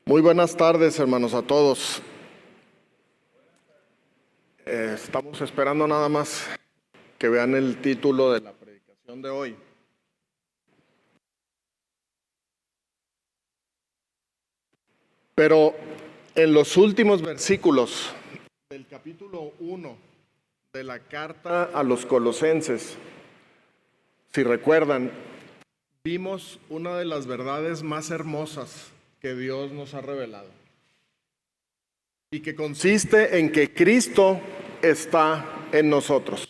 Muy buenas tardes, hermanos, a todos. Estamos esperando nada más que vean el título de la predicación de hoy. Pero en los últimos versículos del capítulo 1 de la carta a los Colosenses, si recuerdan, vimos una de las verdades más hermosas que Dios nos ha revelado, y que consiste en que Cristo está en nosotros.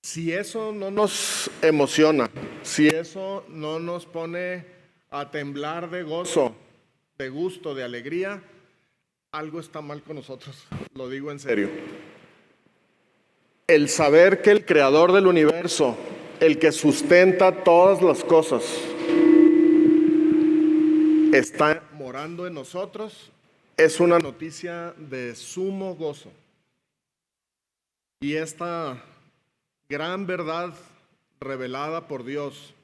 Si eso no nos emociona, si eso no nos pone a temblar de gozo, de gusto, de alegría, algo está mal con nosotros, lo digo en serio. El saber que el creador del universo, el que sustenta todas las cosas, está morando en nosotros, es una noticia de sumo gozo. Y esta gran verdad revelada por Dios,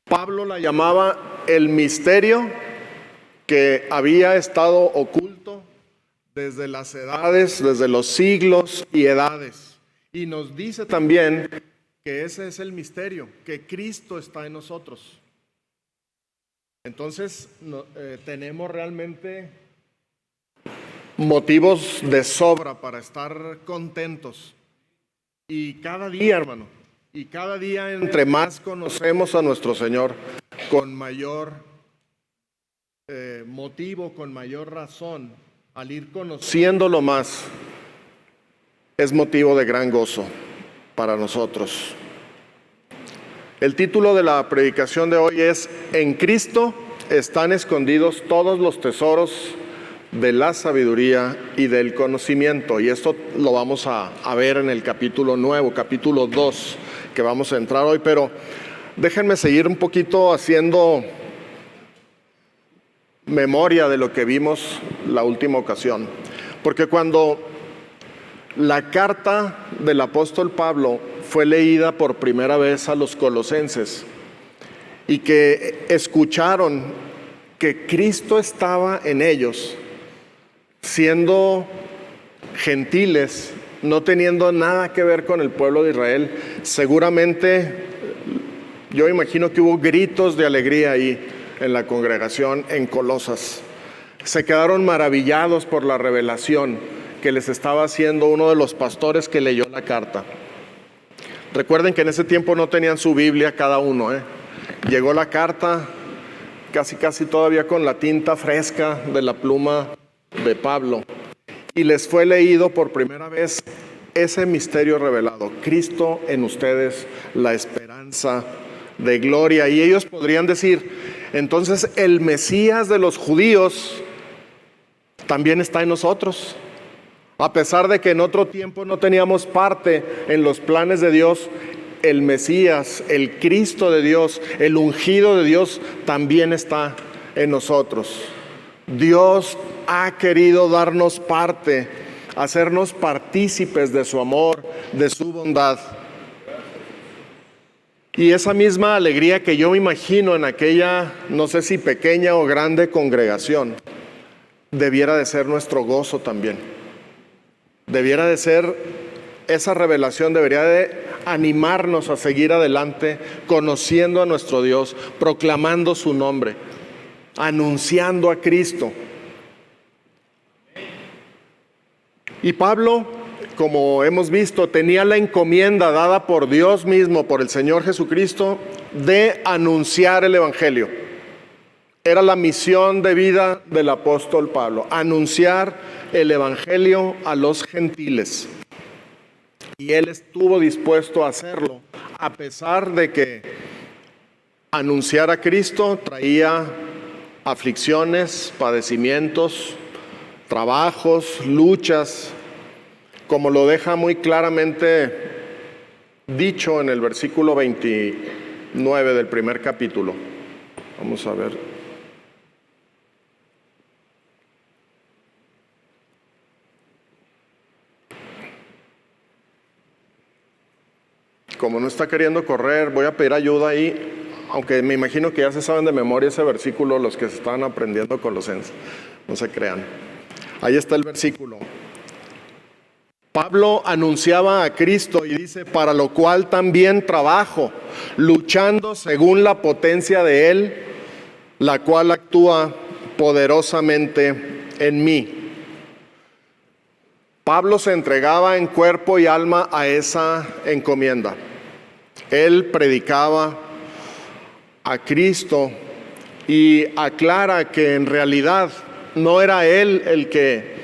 Pablo la llamaba el misterio que había estado oculto desde las edades, desde los siglos y edades. Y nos dice también que ese es el misterio, que Cristo está en nosotros. Entonces tenemos realmente motivos de sobra para estar contentos. Y cada día, hermano, y cada día entre más conocemos a nuestro Señor, con mayor motivo, con mayor razón, al ir conociéndolo más, es motivo de gran gozo para nosotros. El título de la predicación de hoy es: En Cristo están escondidos todos los tesoros de la sabiduría y del conocimiento. Y esto lo vamos a ver en el capítulo nuevo, capítulo 2, que vamos a entrar hoy. Pero déjenme seguir un poquito haciendo memoria de lo que vimos la última ocasión. Porque cuando la carta del apóstol Pablo fue leída por primera vez a los colosenses y que escucharon que Cristo estaba en ellos, siendo gentiles, no teniendo nada que ver con el pueblo de Israel, seguramente yo imagino que hubo gritos de alegría ahí en la congregación en Colosas. Se quedaron maravillados por la revelación que les estaba haciendo uno de los pastores que leyó la carta. Recuerden que en ese tiempo no tenían su Biblia cada uno, Llegó la carta casi todavía con la tinta fresca de la pluma de Pablo, y les fue leído por primera vez ese misterio revelado: Cristo en ustedes, la esperanza de gloria. Y ellos podrían decir: entonces el Mesías de los judíos también está en nosotros. A pesar de que en otro tiempo no teníamos parte en los planes de Dios, el Mesías, el Cristo de Dios, el ungido de Dios, también está en nosotros. Dios ha querido darnos parte, hacernos partícipes de su amor, de su bondad. Y esa misma alegría que yo me imagino en aquella, no sé si pequeña o grande congregación, debiera de ser nuestro gozo también. Debiera de ser, esa revelación debería de animarnos a seguir adelante, conociendo a nuestro Dios, proclamando su nombre, anunciando a Cristo. Y Pablo, como hemos visto, tenía la encomienda dada por Dios mismo, por el Señor Jesucristo, de anunciar el Evangelio. Era la misión de vida del apóstol Pablo, anunciar el Evangelio a los gentiles. Y él estuvo dispuesto a hacerlo, a pesar de que anunciar a Cristo traía aflicciones, padecimientos, trabajos, luchas, como lo deja muy claramente dicho en el versículo 29 del primer capítulo. Vamos a ver. Como no está queriendo correr, voy a pedir ayuda ahí aunque me imagino que ya se saben de memoria ese versículo los que se estaban aprendiendo Colosenses, no se crean. Ahí está el versículo. Pablo anunciaba a Cristo y dice: para lo cual también trabajo, luchando según la potencia de Él, la cual actúa poderosamente en mí. Pablo se entregaba en cuerpo y alma a esa encomienda. Él predicaba a Cristo y aclara que en realidad no era él el que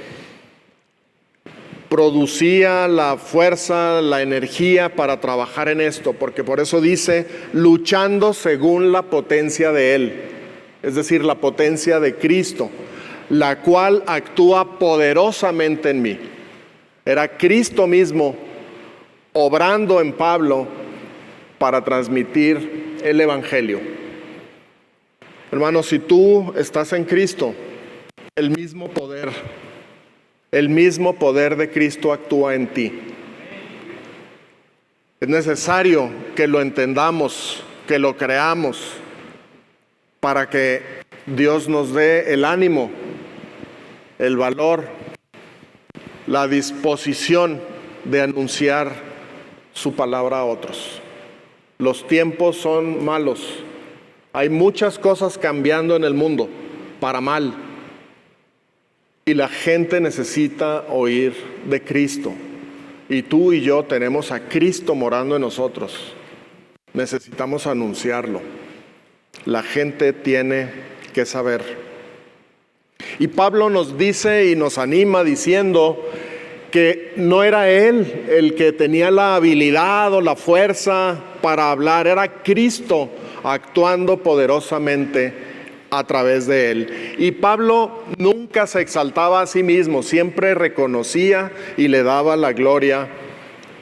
producía la fuerza, la energía para trabajar en esto, porque por eso dice, luchando según la potencia de Él, es decir, la potencia de Cristo, la cual actúa poderosamente en mí. Era Cristo mismo obrando en Pablo para transmitir el Evangelio. Hermanos, si tú estás en Cristo, el mismo poder de Cristo actúa en ti. Es necesario que lo entendamos, que lo creamos, para que Dios nos dé el ánimo, el valor, la disposición de anunciar su palabra a otros. Los tiempos son malos. Hay muchas cosas cambiando en el mundo para mal. Y la gente necesita oír de Cristo. Y tú y yo tenemos a Cristo morando en nosotros. Necesitamos anunciarlo. La gente tiene que saber. Y Pablo nos dice y nos anima diciendo que no era él el que tenía la habilidad o la fuerza para hablar, era Cristo actuando poderosamente a través de él. Y Pablo nunca se exaltaba a sí mismo, siempre reconocía y le daba la gloria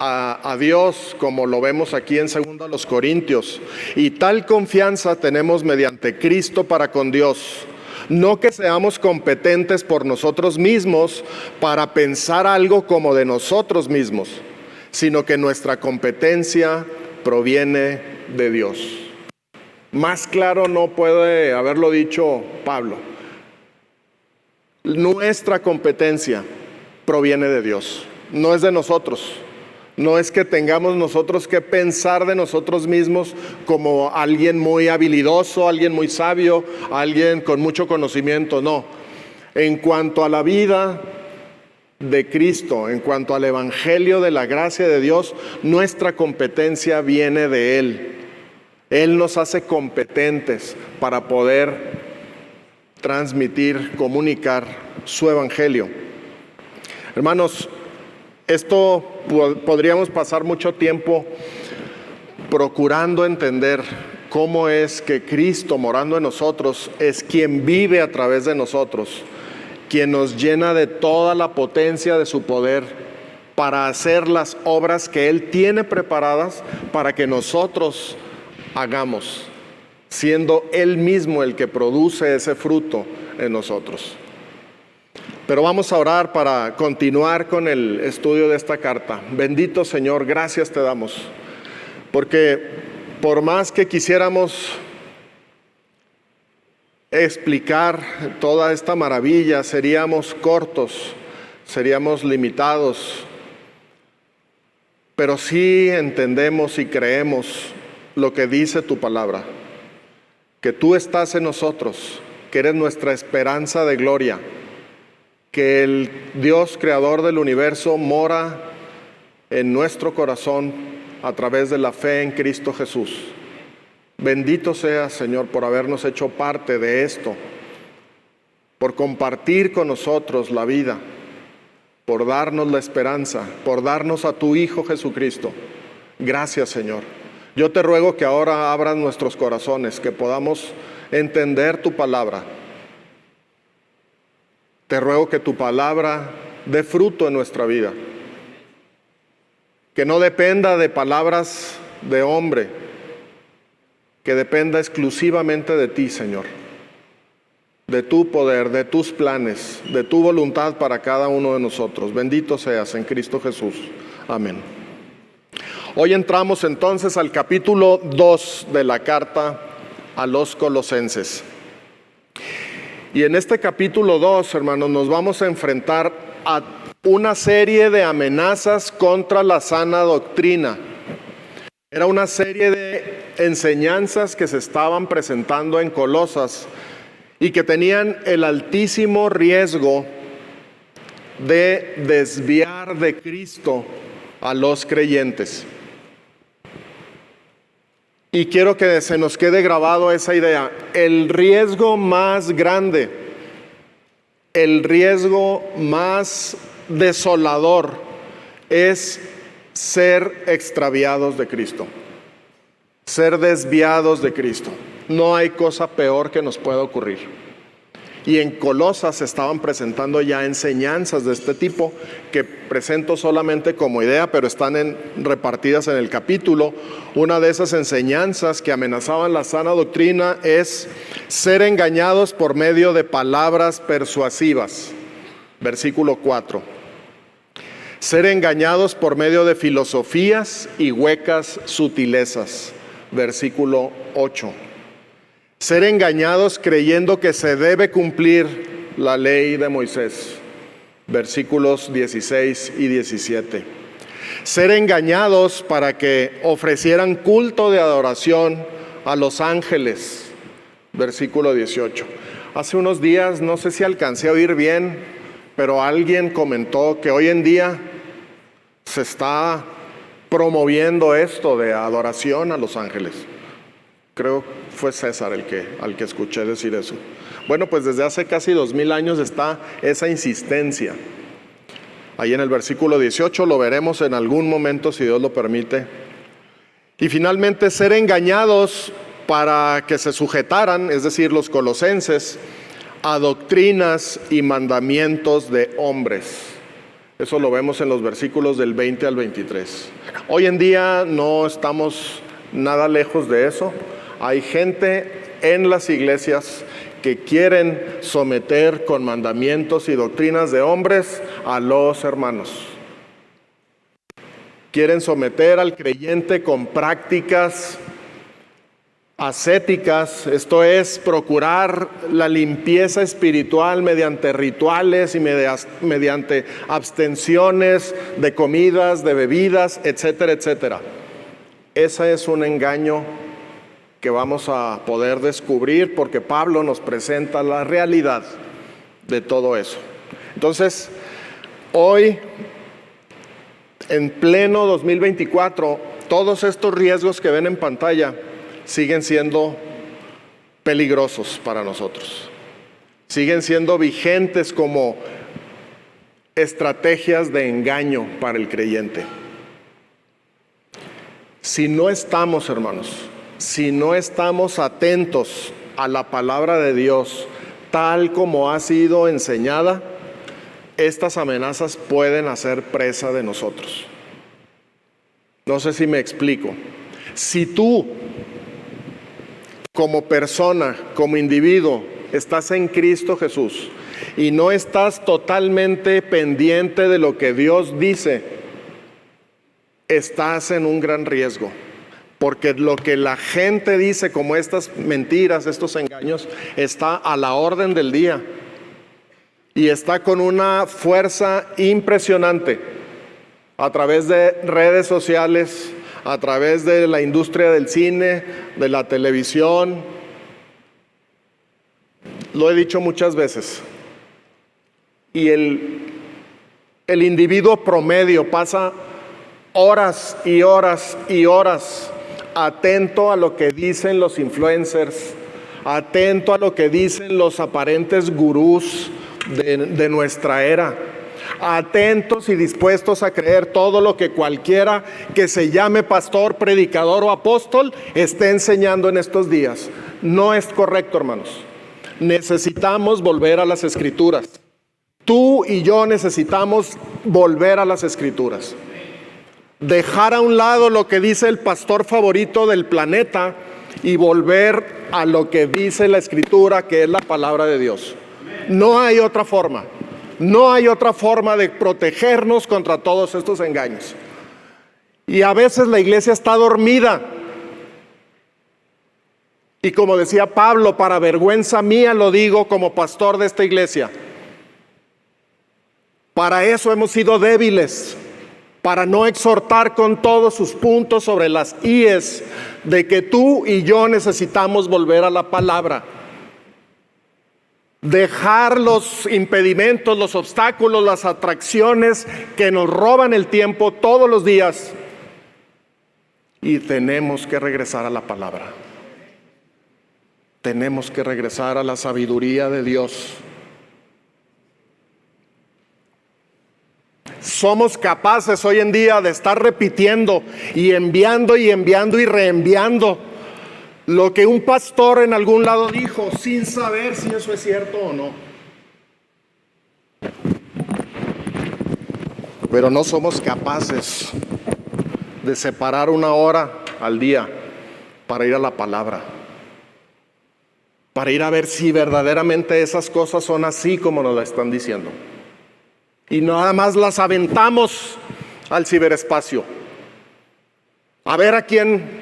a Dios, como lo vemos aquí en 2 Corintios. Y tal confianza tenemos mediante Cristo para con Dios. No que seamos competentes por nosotros mismos para pensar algo como de nosotros mismos, sino que nuestra competencia proviene de Dios. Más claro no puede haberlo dicho Pablo. Nuestra competencia proviene de Dios, no es de nosotros. No es que tengamos nosotros que pensar de nosotros mismos como alguien muy habilidoso, alguien muy sabio, alguien con mucho conocimiento, no. En cuanto a la vida de Cristo, en cuanto al Evangelio de la gracia de Dios, nuestra competencia viene de Él. Él nos hace competentes para poder transmitir, comunicar su Evangelio. Hermanos, esto podríamos pasar mucho tiempo procurando entender cómo es que Cristo morando en nosotros es quien vive a través de nosotros, quien nos llena de toda la potencia de su poder para hacer las obras que Él tiene preparadas para que nosotros hagamos, siendo Él mismo el que produce ese fruto en nosotros. Pero vamos a orar para continuar con el estudio de esta carta. Bendito Señor, gracias te damos, porque por más que quisiéramos explicar toda esta maravilla, seríamos cortos, seríamos limitados, pero sí entendemos y creemos lo que dice tu palabra, que tú estás en nosotros, que eres nuestra esperanza de gloria, que el Dios creador del universo mora en nuestro corazón a través de la fe en Cristo Jesús. Bendito seas, Señor, por habernos hecho parte de esto, por compartir con nosotros la vida, por darnos la esperanza, por darnos a tu Hijo Jesucristo. Gracias, Señor. Yo te ruego que ahora abras nuestros corazones, que podamos entender tu palabra. Te ruego que tu palabra dé fruto en nuestra vida, que no dependa de palabras de hombre, que dependa exclusivamente de ti, Señor, de tu poder, de tus planes, de tu voluntad para cada uno de nosotros. Bendito seas en Cristo Jesús. Amén. Hoy entramos entonces al capítulo 2 de la carta a los colosenses. Y en este capítulo 2, hermanos, nos vamos a enfrentar a una serie de amenazas contra la sana doctrina. Era una serie de enseñanzas que se estaban presentando en Colosas y que tenían el altísimo riesgo de desviar de Cristo a los creyentes. Y quiero que se nos quede grabado esa idea. El riesgo más grande, el riesgo más desolador es ser extraviados de Cristo, ser desviados de Cristo. No hay cosa peor que nos pueda ocurrir. Y en Colosas se estaban presentando ya enseñanzas de este tipo que presento solamente como idea, pero están repartidas en el capítulo. Una de esas enseñanzas que amenazaban la sana doctrina es ser engañados por medio de palabras persuasivas. Versículo 4. Ser engañados por medio de filosofías y huecas sutilezas. Versículo 8. Ser engañados creyendo que se debe cumplir la ley de Moisés. Versículos 16 y 17. Ser engañados para que ofrecieran culto de adoración a los ángeles. Versículo 18. Hace unos días, no sé si alcancé a oír bien, pero alguien comentó que hoy en día se está promoviendo esto de adoración a los ángeles. Creo que fue César al que escuché decir eso. Bueno, pues desde hace casi 2000 años está esa insistencia. Ahí en el versículo 18 lo veremos en algún momento, si Dios lo permite. Y finalmente, ser engañados para que se sujetaran, es decir, los colosenses, a doctrinas y mandamientos de hombres. Eso lo vemos en los versículos del 20 al 23. Hoy en día no estamos nada lejos de eso. Hay gente en las iglesias que quieren someter con mandamientos y doctrinas de hombres a los hermanos. Quieren someter al creyente con prácticas ascéticas, esto es, procurar la limpieza espiritual mediante rituales y mediante abstenciones de comidas, de bebidas, etcétera, etcétera. Ese es un engaño que vamos a poder descubrir porque Pablo nos presenta la realidad de todo eso. Entonces, hoy, en pleno 2024, todos estos riesgos que ven en pantalla siguen siendo peligrosos para nosotros. Siguen siendo vigentes como estrategias de engaño para el creyente. Si no estamos, hermanos, si no estamos atentos a la palabra de Dios tal como ha sido enseñada, estas amenazas pueden hacer presa de nosotros. No sé si me explico. Si tú, como persona, como individuo, estás en Cristo Jesús y no estás totalmente pendiente de lo que Dios dice, estás en un gran riesgo. Porque lo que la gente dice, como estas mentiras, estos engaños, está a la orden del día. Y está con una fuerza impresionante a través de redes sociales, a través de la industria del cine, de la televisión. Lo he dicho muchas veces. Y el individuo promedio pasa horas y horas y horas atento a lo que dicen los influencers, atento a lo que dicen los aparentes gurús de nuestra era, atentos y dispuestos a creer todo lo que cualquiera que se llame pastor, predicador o apóstol esté enseñando en estos días. No es correcto, hermanos. Necesitamos volver a las Escrituras. Tú y yo necesitamos volver a las Escrituras. Dejar a un lado lo que dice el pastor favorito del planeta y volver a lo que dice la Escritura, que es la palabra de Dios. No hay otra forma. No hay otra forma de protegernos contra todos estos engaños. Y a veces la iglesia está dormida. Y como decía Pablo, para vergüenza mía lo digo como pastor de esta iglesia. Para eso hemos sido débiles, para no exhortar con todos sus puntos sobre las íes de que tú y yo necesitamos volver a la palabra. Dejar los impedimentos, los obstáculos, las atracciones que nos roban el tiempo todos los días. Y tenemos que regresar a la palabra. Tenemos que regresar a la sabiduría de Dios. Somos capaces hoy en día de estar repitiendo y enviando y reenviando lo que un pastor en algún lado dijo, sin saber si eso es cierto o no. Pero no somos capaces de separar una hora al día para ir a la palabra, para ir a ver si verdaderamente esas cosas son así como nos la están diciendo. Y nada más las aventamos al ciberespacio, a ver a quién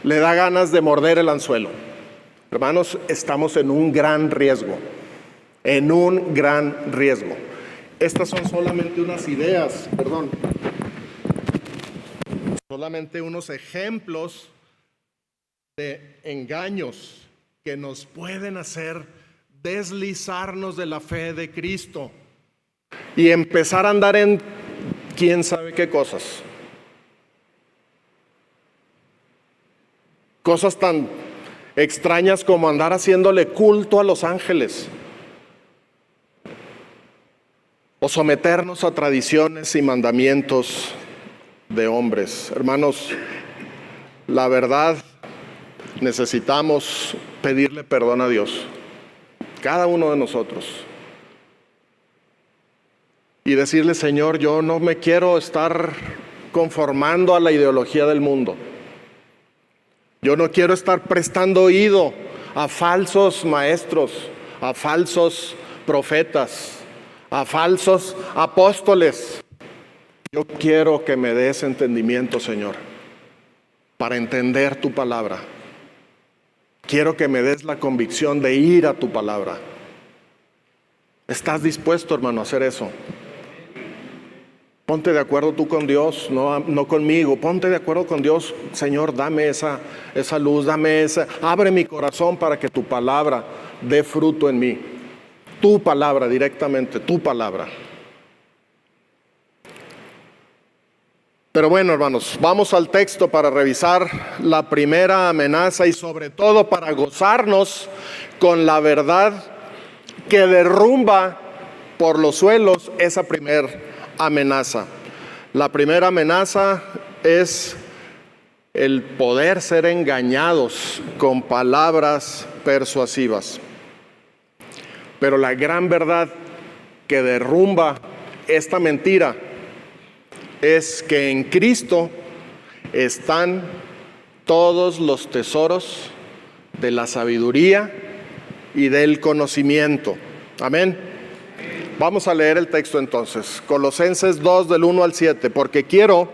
le da ganas de morder el anzuelo. Hermanos, estamos en un gran riesgo, Estas son solamente unas ideas, solamente unos ejemplos de engaños que nos pueden hacer deslizarnos de la fe de Cristo y empezar a andar en quién sabe qué cosas. Cosas tan extrañas como andar haciéndole culto a los ángeles, o someternos a tradiciones y mandamientos de hombres. Hermanos, la verdad, necesitamos pedirle perdón a Dios, cada uno de nosotros, y decirle: Señor, yo no me quiero estar conformando a la ideología del mundo. Yo no quiero estar prestando oído a falsos maestros, a falsos profetas, a falsos apóstoles. Yo quiero que me des entendimiento, Señor, para entender tu palabra. Quiero que me des la convicción de ir a tu palabra. ¿Estás dispuesto, hermano, a hacer eso? Ponte de acuerdo tú con Dios, no conmigo. Ponte de acuerdo con Dios. Señor, dame esa luz, abre mi corazón para que tu palabra dé fruto en mí. Tu palabra, directamente, tu palabra. Pero bueno, hermanos, vamos al texto para revisar la primera amenaza y sobre todo para gozarnos con la verdad que derrumba por los suelos esa primera amenaza. La primera amenaza es el poder ser engañados con palabras persuasivas. Pero la gran verdad que derrumba esta mentira es que en Cristo están todos los tesoros de la sabiduría y del conocimiento. Amén. Vamos a leer el texto entonces. Colosenses 2 del 1 al 7. Porque quiero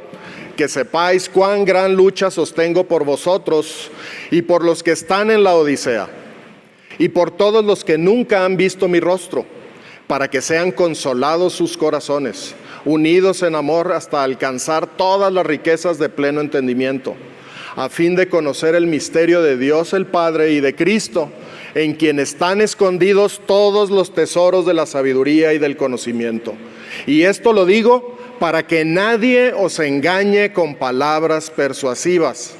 que sepáis cuán gran lucha sostengo por vosotros y por los que están en la Odisea, y por todos los que nunca han visto mi rostro, para que sean consolados sus corazones, unidos en amor hasta alcanzar todas las riquezas de pleno entendimiento, a fin de conocer el misterio de Dios el Padre y de Cristo, en quien están escondidos todos los tesoros de la sabiduría y del conocimiento. Y esto lo digo para que nadie os engañe con palabras persuasivas.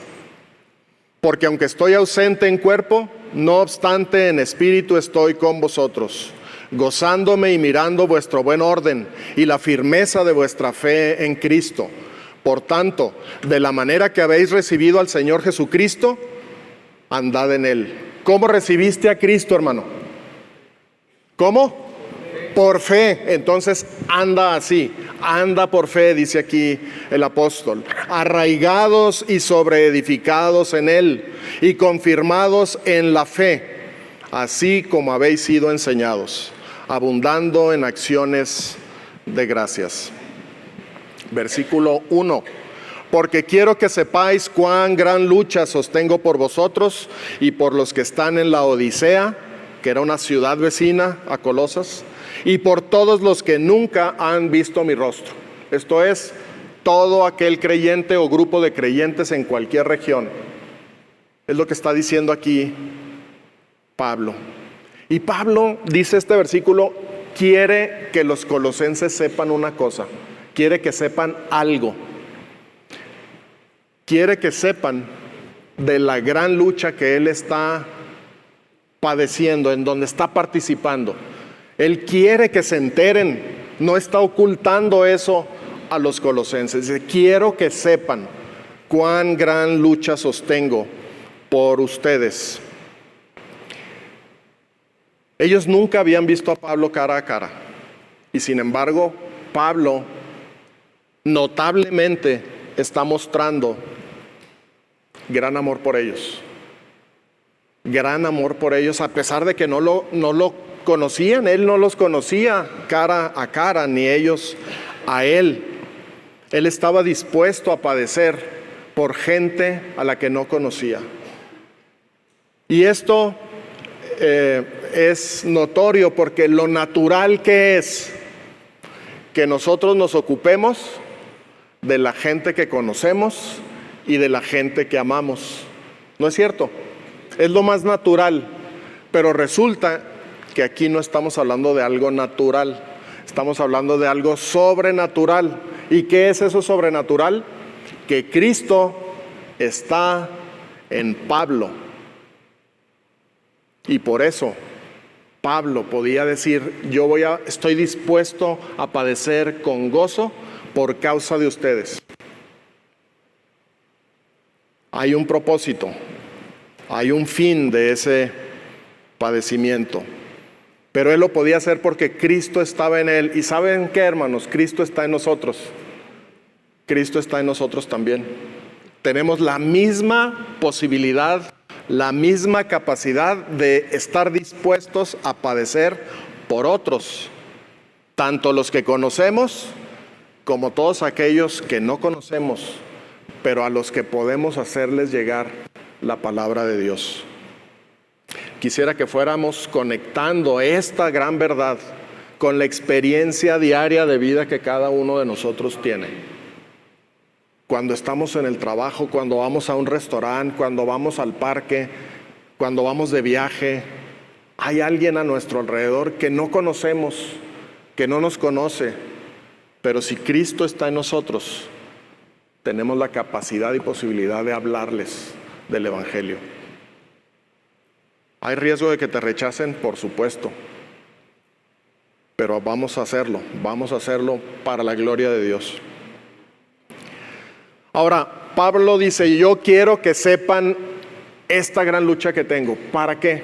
Porque aunque estoy ausente en cuerpo, no obstante en espíritu estoy con vosotros, gozándome y mirando vuestro buen orden y la firmeza de vuestra fe en Cristo. Por tanto, de la manera que habéis recibido al Señor Jesucristo, andad en Él. ¿Cómo recibiste a Cristo, hermano? ¿Cómo? Por fe. Entonces anda así, anda por fe, dice aquí el apóstol. Arraigados y sobreedificados en Él y confirmados en la fe, así como habéis sido enseñados, abundando en acciones de gracias. Versículo 1. porque quiero que sepáis cuán gran lucha sostengo por vosotros y por los que están en la Odisea, que era una ciudad vecina a Colosas, y por todos los que nunca han visto mi rostro. Esto es, todo aquel creyente o grupo de creyentes en cualquier región. Es lo que está diciendo aquí Pablo. Y Pablo, dice este versículo, quiere que los colosenses sepan una cosa, quiere que sepan algo. Quiere que sepan de la gran lucha que él está padeciendo, en donde está participando. Él quiere que se enteren, no está ocultando eso a los colosenses. Dice, quiero que sepan cuán gran lucha sostengo por ustedes. Ellos nunca habían visto a Pablo cara a cara. Y sin embargo, Pablo notablemente está mostrando gran amor por ellos. Gran amor por ellos, a pesar de que no lo conocían. Él no los conocía cara a cara, ni ellos a él. Él estaba dispuesto a padecer por gente a la que no conocía. Y esto es notorio porque lo natural que es que nosotros nos ocupemos de la gente que conocemos y de la gente que amamos. ¿No es cierto? Es lo más natural, pero resulta que aquí no estamos hablando de algo natural, estamos hablando de algo sobrenatural. ¿Y qué es eso sobrenatural? Que Cristo está en Pablo. Y por eso Pablo podía decir, estoy dispuesto a padecer con gozo por causa de ustedes. Hay un propósito, hay un fin de ese padecimiento. Pero él lo podía hacer porque Cristo estaba en él. ¿Y saben qué, hermanos? Cristo está en nosotros. Cristo está en nosotros también. Tenemos la misma posibilidad, la misma capacidad de estar dispuestos a padecer por otros, tanto los que conocemos como todos aquellos que no conocemos, pero a los que podemos hacerles llegar la palabra de Dios. Quisiera que fuéramos conectando esta gran verdad con la experiencia diaria de vida que cada uno de nosotros tiene. Cuando estamos en el trabajo, cuando vamos a un restaurante, cuando vamos al parque, cuando vamos de viaje, hay alguien a nuestro alrededor que no conocemos, que no nos conoce, pero si Cristo está en nosotros, tenemos la capacidad y posibilidad de hablarles del Evangelio. ¿Hay riesgo de que te rechacen? Por supuesto. Pero vamos a hacerlo para la gloria de Dios. Ahora, Pablo dice, yo quiero que sepan esta gran lucha que tengo. ¿Para qué?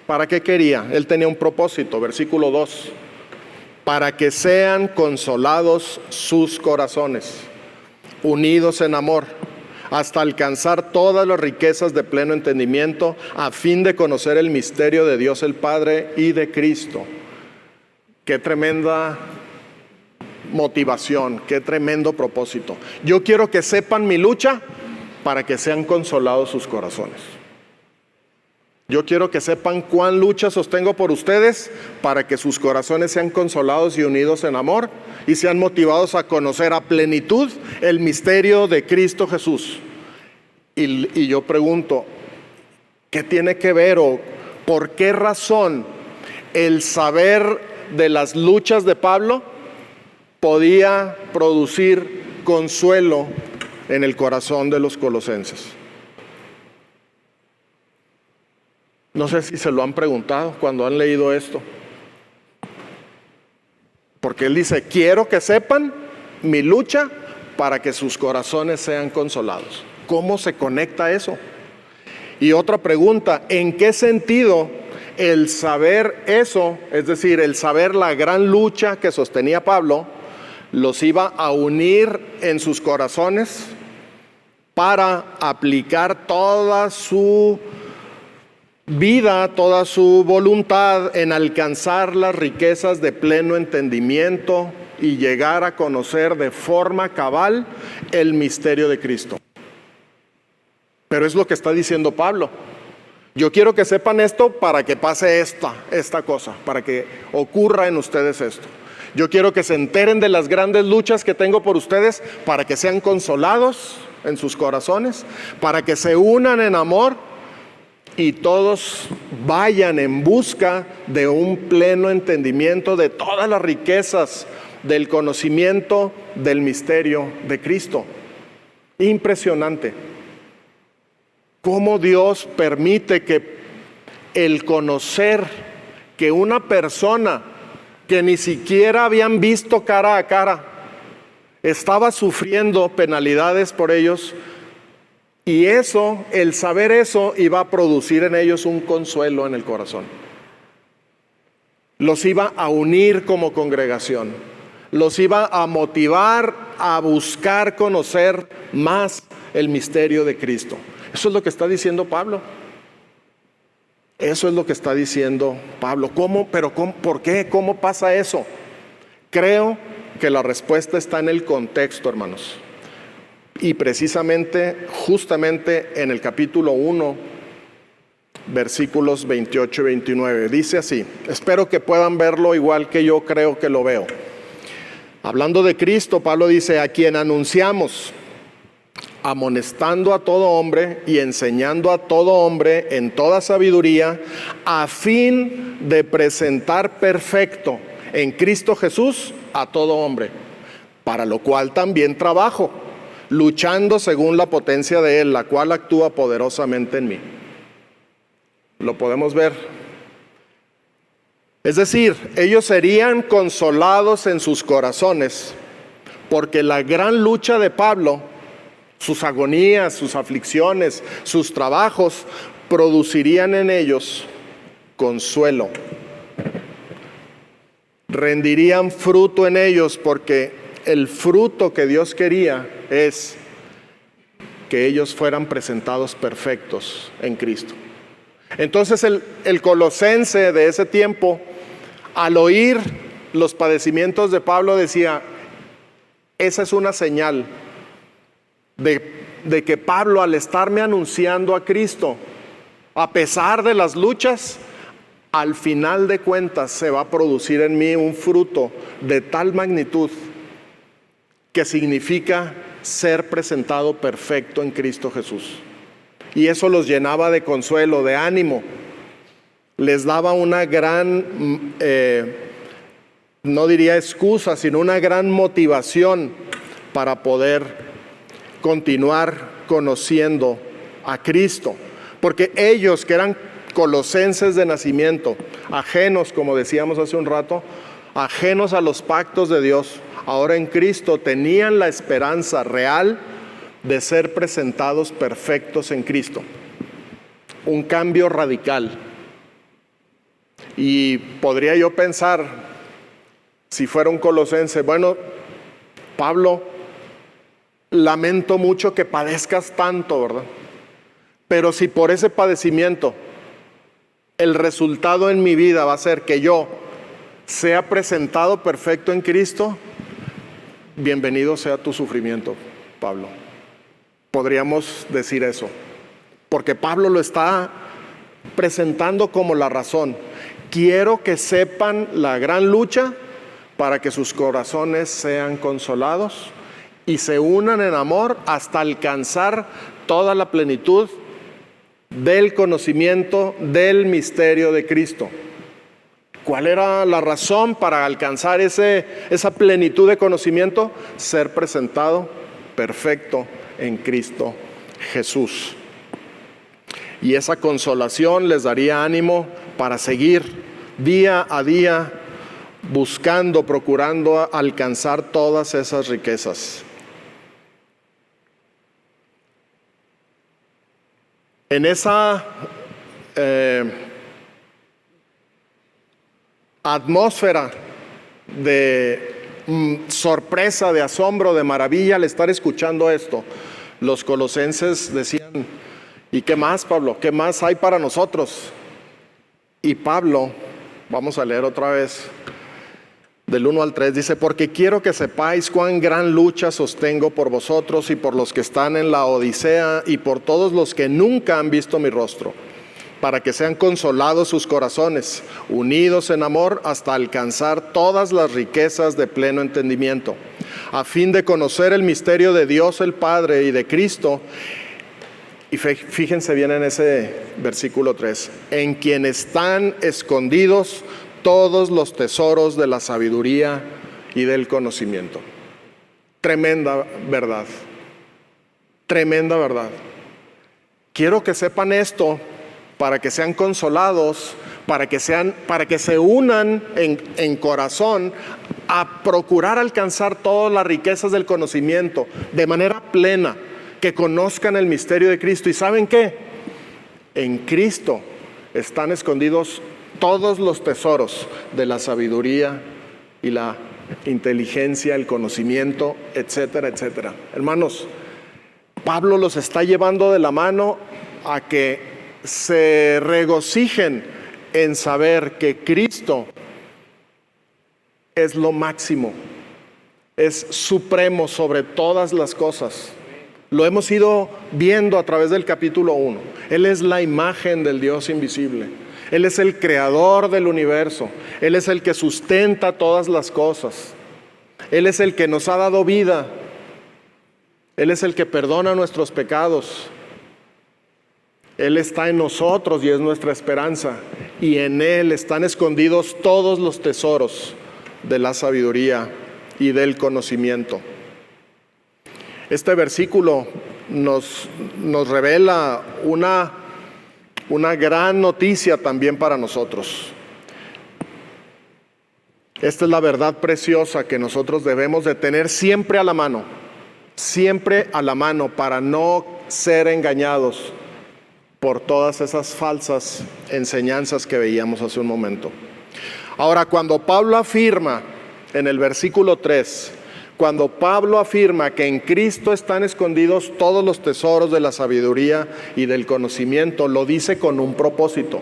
¿Para qué quería? Él tenía un propósito, versículo 2. Para que sean consolados sus corazones, unidos en amor, hasta alcanzar todas las riquezas de pleno entendimiento, a fin de conocer el misterio de Dios el Padre y de Cristo. Qué tremenda motivación, qué tremendo propósito. Yo quiero que sepan mi lucha para que sean consolados sus corazones. Yo quiero que sepan cuán lucha sostengo por ustedes para que sus corazones sean consolados y unidos en amor y sean motivados a conocer a plenitud el misterio de Cristo Jesús. Y yo pregunto, ¿qué tiene que ver o por qué razón el saber de las luchas de Pablo podía producir consuelo en el corazón de los colosenses? No sé si se lo han preguntado cuando han leído esto. Porque él dice, quiero que sepan mi lucha para que sus corazones sean consolados. ¿Cómo se conecta eso? Y otra pregunta, ¿en qué sentido el saber eso, es decir, el saber la gran lucha que sostenía Pablo, los iba a unir en sus corazones para aplicar toda su vida, toda su voluntad en alcanzar las riquezas de pleno entendimiento y llegar a conocer de forma cabal el misterio de Cristo. Pero es lo que está diciendo Pablo. Yo quiero que sepan esto para que pase esta cosa, para que ocurra en ustedes esto. Yo quiero que se enteren de las grandes luchas que tengo por ustedes, para que sean consolados en sus corazones, para que se unan en amor y todos vayan en busca de un pleno entendimiento de todas las riquezas del conocimiento del misterio de Cristo. Impresionante cómo Dios permite que el conocer que una persona que ni siquiera habían visto cara a cara estaba sufriendo penalidades por ellos, y eso, el saber eso, iba a producir en ellos un consuelo en el corazón. Los iba a unir como congregación, los iba a motivar a buscar conocer más el misterio de Cristo. Eso es lo que está diciendo Pablo. Eso es lo que está diciendo Pablo. ¿Cómo? ¿Pero cómo? ¿Por qué? ¿Cómo pasa eso? Creo que la respuesta está en el contexto, hermanos. Y precisamente, justamente en el capítulo 1, versículos 28 y 29. Dice así, espero que puedan verlo igual que yo creo que lo veo. Hablando de Cristo, Pablo dice, a quien anunciamos, amonestando a todo hombre y enseñando a todo hombre en toda sabiduría, a fin de presentar perfecto en Cristo Jesús a todo hombre, para lo cual también trabajo, luchando según la potencia de Él, la cual actúa poderosamente en mí. Lo podemos ver. Es decir, ellos serían consolados en sus corazones, porque la gran lucha de Pablo, sus agonías, sus aflicciones, sus trabajos, producirían en ellos consuelo. Rendirían fruto en ellos, porque el fruto que Dios quería es que ellos fueran presentados perfectos en Cristo. Entonces el colosense de ese tiempo, al oír los padecimientos de Pablo, decía, esa es una señal de que Pablo, al estarme anunciando a Cristo, a pesar de las luchas, al final de cuentas se va a producir en mí un fruto de tal magnitud que significa ser presentado perfecto en Cristo Jesús. Y eso los llenaba de consuelo, de ánimo. Les daba una gran, no diría excusa, sino una gran motivación para poder continuar conociendo a Cristo. Porque ellos, que eran colosenses de nacimiento, ajenos, como decíamos hace un rato, ajenos a los pactos de Dios, ahora en Cristo tenían la esperanza real de ser presentados perfectos en Cristo. Un cambio radical. Y podría yo pensar, si fuera un colosense, bueno, Pablo, lamento mucho que padezcas tanto, ¿verdad? Pero si por ese padecimiento el resultado en mi vida va a ser que yo sea presentado perfecto en Cristo, bienvenido sea tu sufrimiento, Pablo. Podríamos decir eso, porque Pablo lo está presentando como la razón. Quiero que sepan la gran lucha para que sus corazones sean consolados y se unan en amor hasta alcanzar toda la plenitud del conocimiento del misterio de Cristo. ¿Cuál era la razón para alcanzar esa plenitud de conocimiento? Ser presentado perfecto en Cristo Jesús. Y esa consolación les daría ánimo para seguir día a día buscando, procurando alcanzar todas esas riquezas. En esa atmósfera de sorpresa, de asombro, de maravilla al estar escuchando esto, los colosenses decían, ¿y qué más, Pablo? ¿Qué más hay para nosotros? Y Pablo, vamos a leer otra vez, del 1 al 3, dice: porque quiero que sepáis cuán gran lucha sostengo por vosotros y por los que están en la Odisea y por todos los que nunca han visto mi rostro, para que sean consolados sus corazones, unidos en amor hasta alcanzar todas las riquezas de pleno entendimiento, a fin de conocer el misterio de Dios el Padre y de Cristo. Y fíjense bien en ese versículo 3, en quien están escondidos todos los tesoros de la sabiduría y del conocimiento. Tremenda verdad, tremenda verdad. Quiero que sepan esto para que sean consolados, para que se unan en corazón a procurar alcanzar todas las riquezas del conocimiento de manera plena, que conozcan el misterio de Cristo. ¿Y saben qué? En Cristo están escondidos todos los tesoros de la sabiduría y la inteligencia, el conocimiento, etcétera, etcétera. Hermanos, Pablo los está llevando de la mano a que se regocijen en saber que Cristo es lo máximo, es supremo sobre todas las cosas. Lo hemos ido viendo a través del capítulo 1. Él es la imagen del Dios invisible. Él es el creador del universo. Él es el que sustenta todas las cosas. Él es el que nos ha dado vida. Él es el que perdona nuestros pecados. Él está en nosotros y es nuestra esperanza. Y en Él están escondidos todos los tesoros de la sabiduría y del conocimiento. Este versículo nos revela una gran noticia también para nosotros. Esta es la verdad preciosa que nosotros debemos de tener siempre a la mano para no ser engañados por todas esas falsas enseñanzas que veíamos hace un momento. Ahora, cuando Pablo afirma en el versículo 3, cuando Pablo afirma que en Cristo están escondidos todos los tesoros de la sabiduría y del conocimiento, lo dice con un propósito.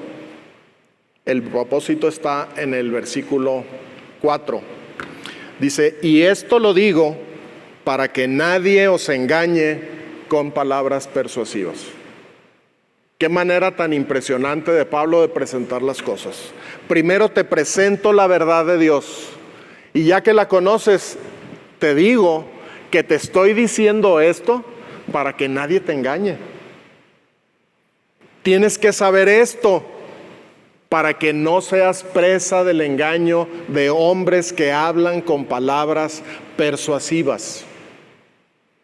El propósito está en el versículo 4. Dice: y esto lo digo para que nadie os engañe con palabras persuasivas. Qué manera tan impresionante de Pablo de presentar las cosas. Primero te presento la verdad de Dios, y ya que la conoces, te digo que te estoy diciendo esto para que nadie te engañe. Tienes que saber esto para que no seas presa del engaño de hombres que hablan con palabras persuasivas.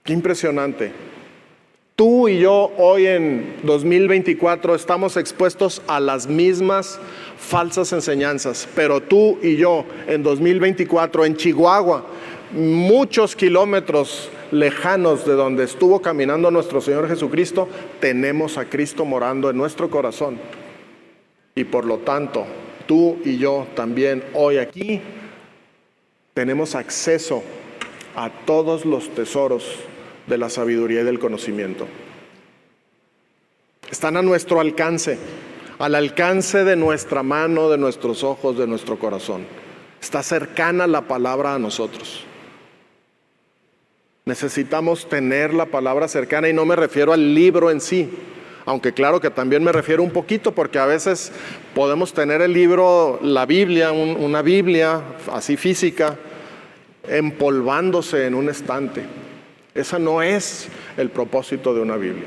Qué impresionante. Tú y yo hoy en 2024 estamos expuestos a las mismas falsas enseñanzas, pero tú y yo en 2024 en Chihuahua, muchos kilómetros lejanos de donde estuvo caminando nuestro Señor Jesucristo, tenemos a Cristo morando en nuestro corazón. Y por lo tanto, tú y yo también hoy aquí tenemos acceso a todos los tesoros de la sabiduría y del conocimiento. Están a nuestro alcance, al alcance de nuestra mano, de nuestros ojos, de nuestro corazón. Está cercana la palabra a nosotros. Necesitamos tener la palabra cercana, y no me refiero al libro en sí, aunque claro que también me refiero un poquito, porque a veces podemos tener el libro, la Biblia, una Biblia así física, empolvándose en un estante. Ese no es el propósito de una Biblia.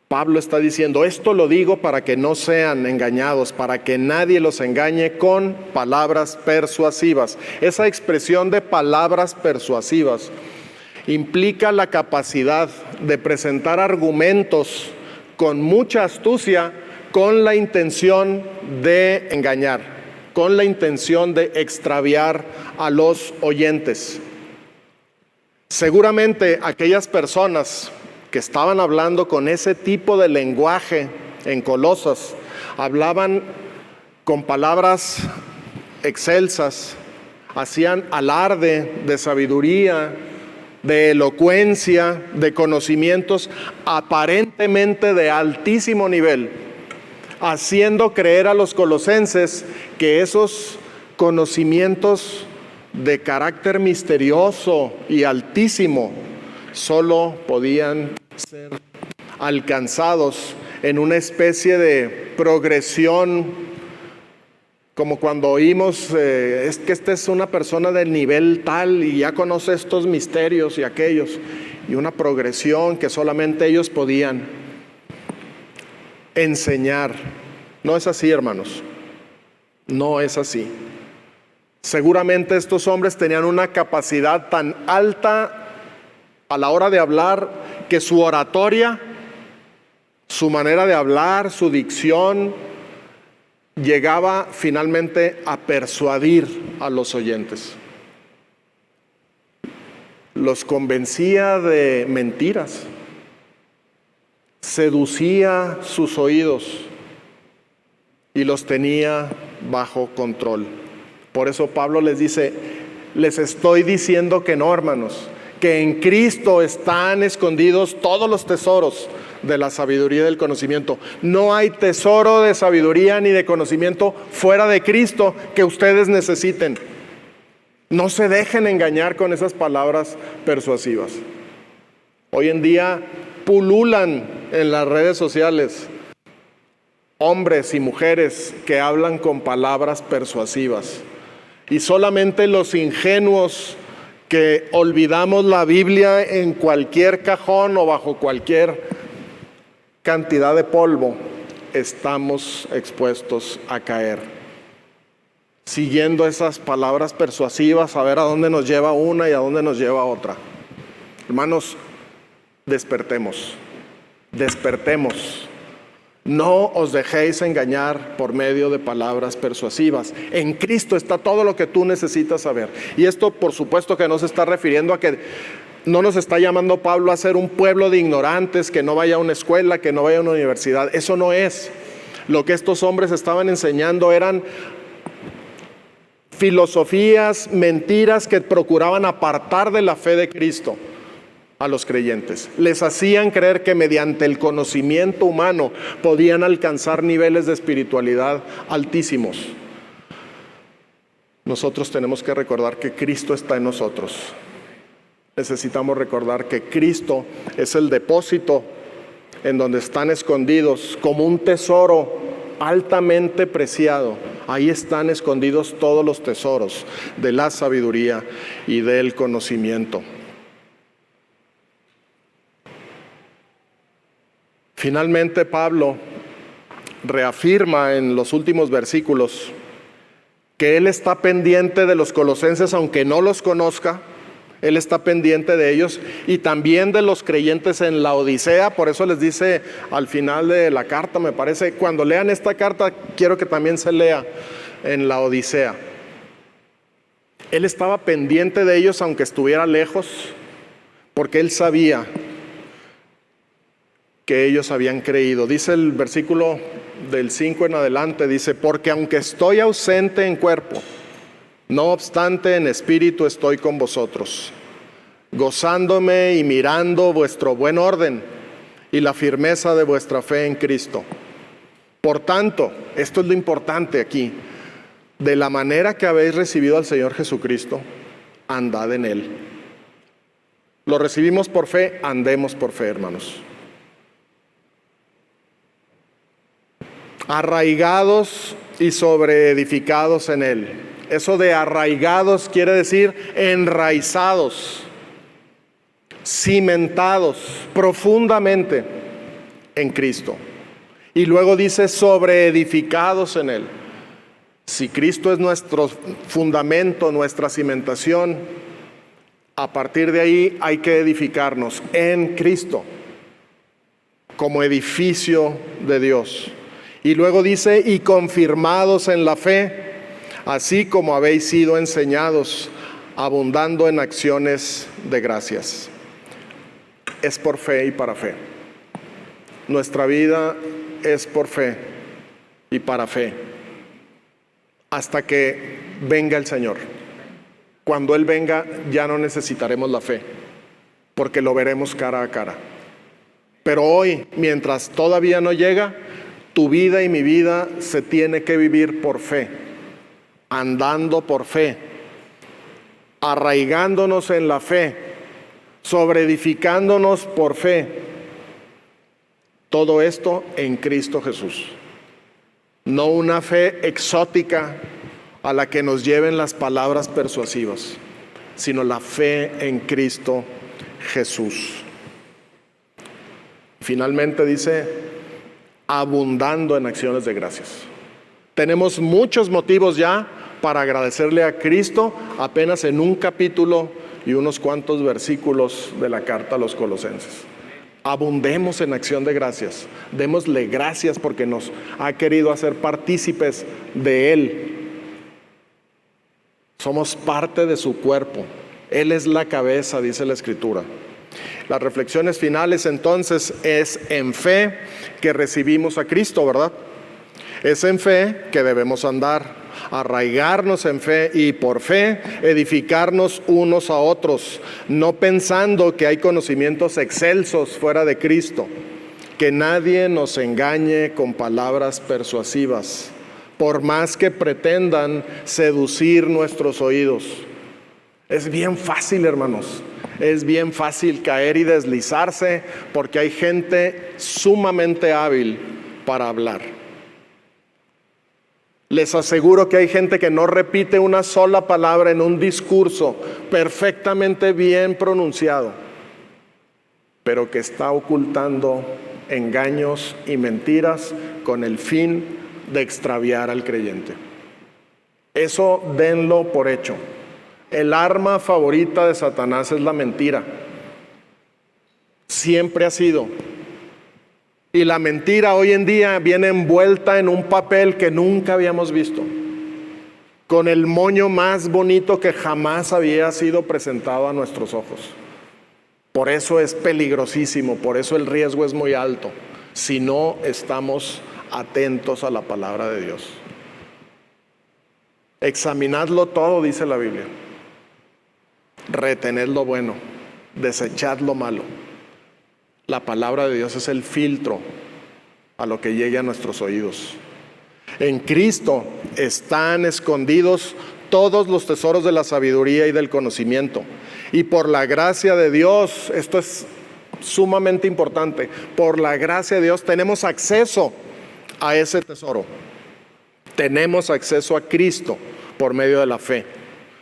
Pablo está diciendo: esto lo digo para que no sean engañados, para que nadie los engañe con palabras persuasivas. Esa expresión de palabras persuasivas implica la capacidad de presentar argumentos con mucha astucia, con la intención de engañar, con la intención de extraviar a los oyentes. Seguramente aquellas personas que estaban hablando con ese tipo de lenguaje en Colosas hablaban con palabras excelsas, hacían alarde de sabiduría, de elocuencia, de conocimientos aparentemente de altísimo nivel, haciendo creer a los colosenses que esos conocimientos de carácter misterioso y altísimo solo podían ser alcanzados en una especie de progresión, como cuando oímos, es que esta es una persona del nivel tal y ya conoce estos misterios y aquellos, y una progresión que solamente ellos podían enseñar. No es así, hermanos, no es así. Seguramente estos hombres tenían una capacidad tan alta a la hora de hablar que su oratoria, su manera de hablar, su dicción, llegaba finalmente a persuadir a los oyentes. Los convencía de mentiras, seducía sus oídos y los tenía bajo control. Por eso Pablo les dice, les estoy diciendo que no, hermanos, que en Cristo están escondidos todos los tesoros de la sabiduría y del conocimiento. No hay tesoro de sabiduría ni de conocimiento fuera de Cristo que ustedes necesiten. No se dejen engañar con esas palabras persuasivas. Hoy en día pululan en las redes sociales hombres y mujeres que hablan con palabras persuasivas. Y solamente los ingenuos que olvidamos la Biblia en cualquier cajón o bajo cualquier cantidad de polvo, estamos expuestos a caer, siguiendo esas palabras persuasivas, a ver a dónde nos lleva una y a dónde nos lleva otra. Hermanos, despertemos, despertemos. No os dejéis engañar por medio de palabras persuasivas. En Cristo está todo lo que tú necesitas saber. Y esto, por supuesto, que no se está refiriendo a que no nos está llamando Pablo a ser un pueblo de ignorantes, que no vaya a una escuela, que no vaya a una universidad. Eso no es. Lo que estos hombres estaban enseñando eran filosofías, mentiras que procuraban apartar de la fe de Cristo a los creyentes. Les hacían creer que mediante el conocimiento humano podían alcanzar niveles de espiritualidad altísimos. Nosotros tenemos que recordar que Cristo está en nosotros. Necesitamos recordar que Cristo es el depósito en donde están escondidos como un tesoro altamente preciado. Ahí están escondidos todos los tesoros de la sabiduría y del conocimiento. Finalmente, Pablo reafirma en los últimos versículos que él está pendiente de los colosenses, aunque no los conozca. Él está pendiente de ellos y también de los creyentes en la Odisea. Por eso les dice al final de la carta, me parece, cuando lean esta carta, quiero que también se lea en la Odisea. Él estaba pendiente de ellos aunque estuviera lejos, porque él sabía que ellos habían creído. Dice el versículo del 5 en adelante, dice, porque aunque estoy ausente en cuerpo, no obstante en espíritu estoy con vosotros, gozándome y mirando vuestro buen orden y la firmeza de vuestra fe en Cristo. Por tanto, esto es lo importante aquí, de la manera que habéis recibido al Señor Jesucristo, andad en Él. Lo recibimos por fe, andemos por fe, hermanos. Arraigados y sobreedificados en Él. Eso de arraigados quiere decir enraizados, cimentados profundamente en Cristo. Y luego dice sobreedificados en Él. Si Cristo es nuestro fundamento, nuestra cimentación, a partir de ahí hay que edificarnos en Cristo como edificio de Dios. Y luego dice, y confirmados en la fe, así como habéis sido enseñados, abundando en acciones de gracias. Es por fe y para fe. Nuestra vida es por fe y para fe, hasta que venga el Señor. Cuando Él venga, ya no necesitaremos la fe, porque lo veremos cara a cara. Pero hoy, mientras todavía no llega, tu vida y mi vida se tiene que vivir por fe. andando por fe, arraigándonos en la fe, sobreedificándonos por fe. Todo esto en Cristo Jesús. No una fe exótica a la que nos lleven las palabras persuasivas, sino la fe en Cristo Jesús. Finalmente dice, abundando en acciones de gracias. Tenemos muchos motivos ya para agradecerle a Cristo apenas en un capítulo y unos cuantos versículos de la carta a los Colosenses. Abundemos en acción de gracias. Démosle gracias porque nos ha querido hacer partícipes de Él. Somos parte de su cuerpo. Él es la cabeza, dice la Escritura. Las reflexiones finales entonces es en fe que recibimos a Cristo, ¿verdad? Es en fe que debemos andar, arraigarnos en fe y por fe edificarnos unos a otros, no pensando que hay conocimientos excelsos fuera de Cristo, que nadie nos engañe con palabras persuasivas, por más que pretendan seducir nuestros oídos. Es bien fácil, hermanos, es bien fácil caer y deslizarse porque hay gente sumamente hábil para hablar. Les aseguro que hay gente que no repite una sola palabra en un discurso perfectamente bien pronunciado, pero que está ocultando engaños y mentiras con el fin de extraviar al creyente. Eso denlo por hecho. El arma favorita de Satanás es la mentira. Siempre ha sido. Y la mentira hoy en día viene envuelta en un papel que nunca habíamos visto, con el moño más bonito que jamás había sido presentado a nuestros ojos. Por eso es peligrosísimo, por eso el riesgo es muy alto, si no estamos atentos a la palabra de Dios. Examinadlo todo, dice la Biblia. Retened lo bueno, desechad lo malo. La palabra de Dios es el filtro a lo que llegue a nuestros oídos. En Cristo están escondidos todos los tesoros de la sabiduría y del conocimiento. Y por la gracia de Dios, esto es sumamente importante, por la gracia de Dios tenemos acceso a ese tesoro. Tenemos acceso a Cristo por medio de la fe.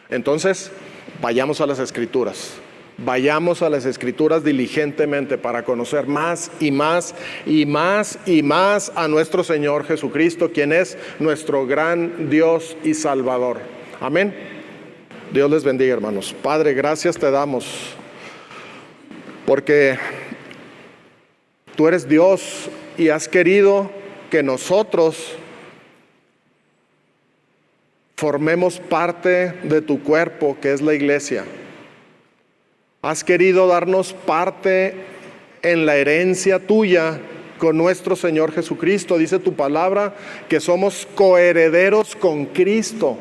Entonces, vayamos a las Escrituras. Vayamos a las Escrituras diligentemente para conocer más y más y más y más a nuestro Señor Jesucristo, quien es nuestro gran Dios y Salvador. Amén. Dios les bendiga, hermanos. Padre, gracias te damos porque tú eres Dios y has querido que nosotros formemos parte de tu cuerpo, que es la iglesia. Has querido darnos parte en la herencia tuya con nuestro Señor Jesucristo. Dice tu palabra que somos coherederos con Cristo.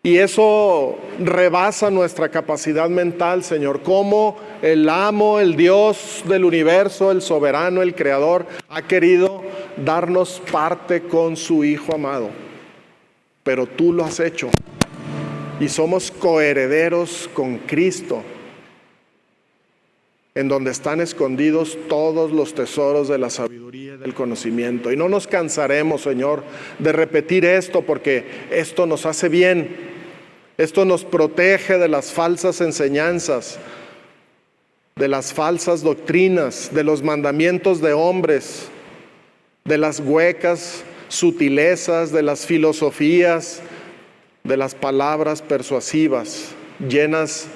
Y eso rebasa nuestra capacidad mental, Señor. Como el amo, el Dios del universo, el soberano, el creador, ha querido darnos parte con su Hijo amado. Pero tú lo has hecho. Y somos coherederos con Cristo, en donde están escondidos todos los tesoros de la sabiduría y del conocimiento. Y no nos cansaremos, Señor, de repetir esto, porque esto nos hace bien. Esto nos protege de las falsas enseñanzas, de las falsas doctrinas, de los mandamientos de hombres, de las huecas sutilezas, de las filosofías, de las palabras persuasivas, llenas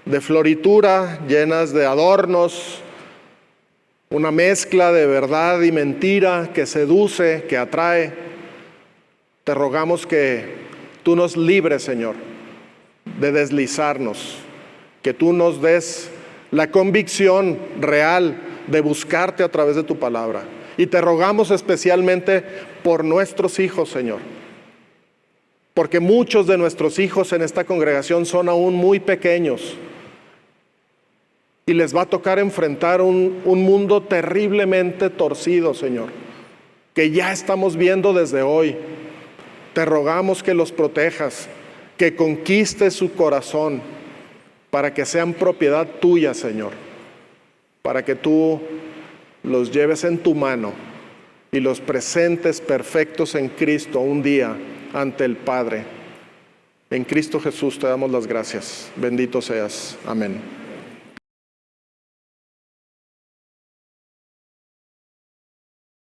de floritura, llenas de adornos, una mezcla de verdad y mentira que seduce, que atrae. Te rogamos que tú nos libres, Señor, de deslizarnos, que tú nos des la convicción real de buscarte a través de tu palabra. Y te rogamos especialmente por nuestros hijos, Señor, porque muchos de nuestros hijos en esta congregación son aún muy pequeños y les va a tocar enfrentar un mundo terriblemente torcido, Señor, que ya estamos viendo desde hoy. Te rogamos que los protejas, que conquistes su corazón para que sean propiedad tuya, Señor, para que tú los lleves en tu mano y los presentes perfectos en Cristo un día ante el Padre. En Cristo Jesús te damos las gracias. Bendito seas. Amén.